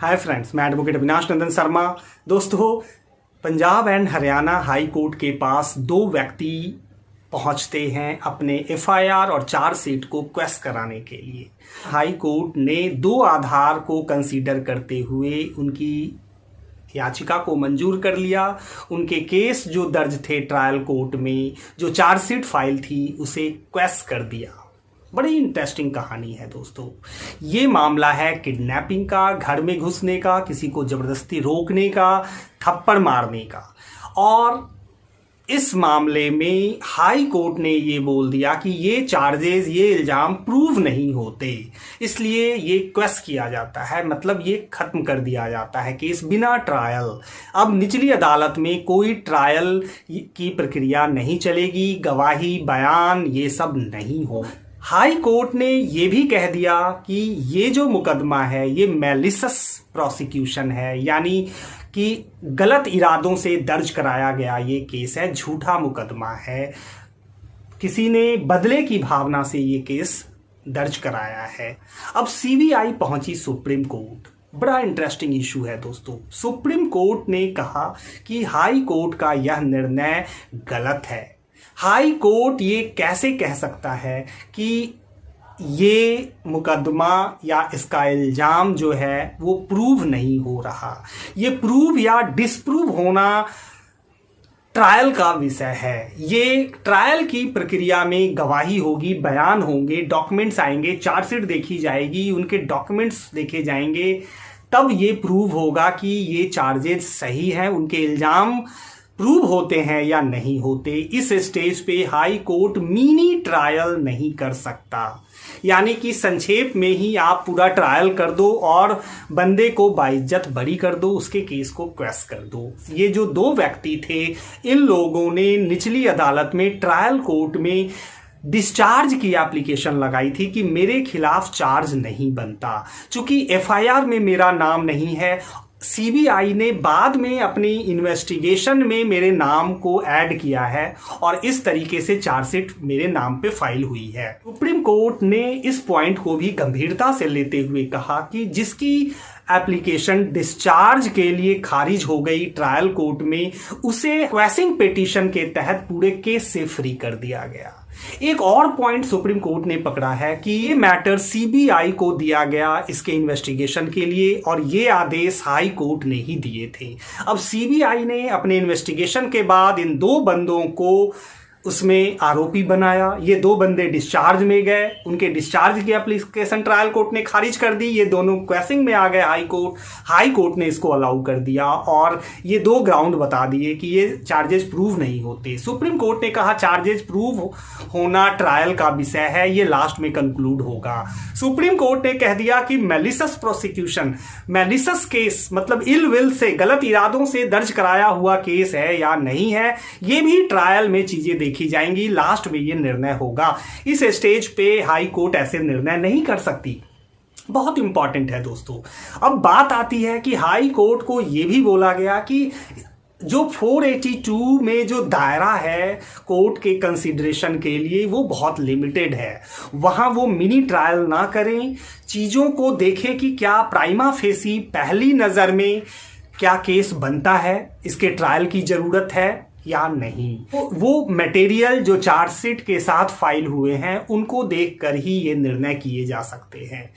Hi friends, मैं advocate Avinash नंदन शर्मा। दोस्तों, Punjab and Haryana high court के पास दो व्यक्ति पहुंचते हैं अपने एफआईआर और चार्जशीट को क्वेश्चन कराने के लिए। हाई कोर्ट ने दो आधार को कंसीडर करते हुए उनकी याचिका को मंजूर कर लिया। उनके केस जो दर्ज थे ट्रायल कोर्ट में, जो चार्जशीट फाइल थी, उसे क्वेश्चन कर दिया। बड़ी इंटरेस्टिंग कहानी है दोस्तों। ये मामला है किडनैपिंग का, घर में घुसने का, किसी को जबरदस्ती रोकने का, थप्पड़ मारने का। और इस मामले में हाई कोर्ट ने ये बोल दिया कि ये चार्जेस, ये इल्जाम प्रूव नहीं होते, इसलिए ये क्वेश्चन किया जाता है, मतलब ये खत्म कर दिया जाता है केस बिना ट्रायल। अब निचली अदालत में कोई ट्रायल की प्रक्रिया नहीं चलेगी, गवाही, बयान, ये सब नहीं हो। हाई कोर्ट ने ये भी कह दिया कि ये जो मुकदमा है ये मैलिशस प्रोसिक्यूशन है, यानी कि गलत इरादों से दर्ज कराया गया ये केस है, झूठा मुकदमा है, किसी ने बदले की भावना से ये केस दर्ज कराया है। अब सीबीआई पहुंची सुप्रीम कोर्ट। बड़ा इंटरेस्टिंग इशू है दोस्तों। सुप्रीम कोर्ट ने कहा कि हाई कोर्ट का यह निर्णय गलत है। हाई कोर्ट ये कैसे कह सकता है कि ये मुकदमा या इसका इल्जाम जो है वो प्रूव नहीं हो रहा। ये प्रूव या डिसप्रूव होना ट्रायल का विषय है। ये ट्रायल की प्रक्रिया में गवाही होगी, बयान होंगे, डॉक्यूमेंट्स आएंगे, चार्जशीट देखी जाएगी, उनके डॉक्यूमेंट्स देखे जाएंगे, तब ये प्रूव होगा कि ये चार्जेस सही हैं, उनके इल्जाम प्रूव होते हैं या नहीं होते। इस स्टेज पे हाई कोर्ट मिनी ट्रायल नहीं कर सकता, यानी कि संक्षेप में ही आप पूरा ट्रायल कर दो और बंदे को बाइज्जत बरी कर दो, उसके केस को क्वेश्चन कर दो। ये जो दो व्यक्ति थे, इन लोगों ने निचली अदालत में ट्रायल कोर्ट में डिस्चार्ज की एप्लीकेशन लगाई थी कि मेरे खिलाफ चार्ज नहीं बनता, चूंकि एफआईआर में मेरा नाम नहीं है। सीबीआई ने बाद में अपनी इन्वेस्टिगेशन में मेरे नाम को ऐड किया है और इस तरीके से चार्जशीट मेरे नाम पे फाइल हुई है। सुप्रीम कोर्ट ने इस पॉइंट को भी गंभीरता से लेते हुए कहा कि जिसकी एप्लीकेशन डिस्चार्ज के लिए खारिज हो गई ट्रायल कोर्ट में, उसे क्वेशिंग पिटीशन के तहत पूरे केस से फ्री कर दिया गया। एक और पॉइंट सुप्रीम कोर्ट ने पकड़ा है कि ये मैटर सीबीआई को दिया गया इसके इन्वेस्टिगेशन के लिए, और ये आदेश हाई कोर्ट ने ही दिए थे। अब सीबीआई ने अपने इन्वेस्टिगेशन के बाद इन दो बंदों को उसमें आरोपी बनाया। ये दो बंदे डिस्चार्ज में गए, उनके डिस्चार्ज की एप्लीकेशन ट्रायल कोर्ट ने खारिज कर दी। ये दोनों क्वेशिंग में आ गए हाई कोर्ट ने इसको अलाउ कर दिया और ये दो ग्राउंड बता दिए कि ये चार्जेस प्रूव नहीं होते। सुप्रीम कोर्ट ने कहा चार्जेस प्रूव होना ट्रायल का विषय है, ये लास्ट में कंक्लूड होगा। सुप्रीम कोर्ट ने कह दिया कि मैलिशस प्रोसिक्यूशन, मैलिशस केस मतलब इल विल से, गलत इरादों से दर्ज कराया हुआ केस है या नहीं है, ये भी ट्रायल में चीजें देखी जाएंगी, लास्ट में ये निर्णय होगा। इस स्टेज पे हाई कोर्ट ऐसे निर्णय नहीं कर सकती। बहुत इंपॉर्टेंट है दोस्तों। अब बात आती है कि हाई कोर्ट को यह भी बोला गया कि जो 482 में जो दायरा है कोर्ट के कंसीडरेशन के लिए, वो बहुत लिमिटेड है। वहां वो मिनी ट्रायल ना करें, चीजों को देखें कि क्या प्राइमा फेसी पहली नजर में क्या केस बनता है, इसके ट्रायल की जरूरत है या नहीं। वो मटेरियल जो चार्जशीट के साथ फाइल हुए हैं उनको देखकर ही ये निर्णय किए जा सकते हैं।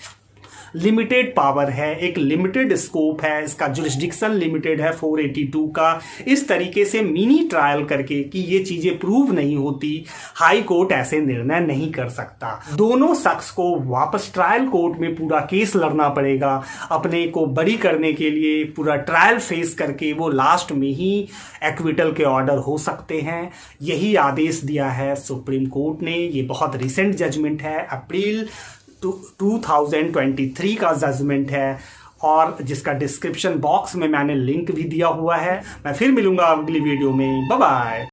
लिमिटेड पावर है, एक लिमिटेड स्कोप है, इसका जुरिस्डिक्शन लिमिटेड है 482 का। इस तरीके से मिनी ट्रायल करके कि ये चीजें प्रूव नहीं होती, हाई कोर्ट ऐसे निर्णय नहीं कर सकता। दोनों शख्स को वापस ट्रायल कोर्ट में पूरा केस लड़ना पड़ेगा, अपने को बरी करने के लिए पूरा ट्रायल फेस करके वो लास्ट में ही एक्विटल के ऑर्डर हो सकते हैं। यही आदेश दिया है सुप्रीम कोर्ट ने। ये बहुत रिसेंट जजमेंट है, अप्रैल 2023 का जजमेंट है, और जिसका डिस्क्रिप्शन बॉक्स में मैंने लिंक भी दिया हुआ है। मैं फिर मिलूंगा अगली वीडियो में। Bye bye.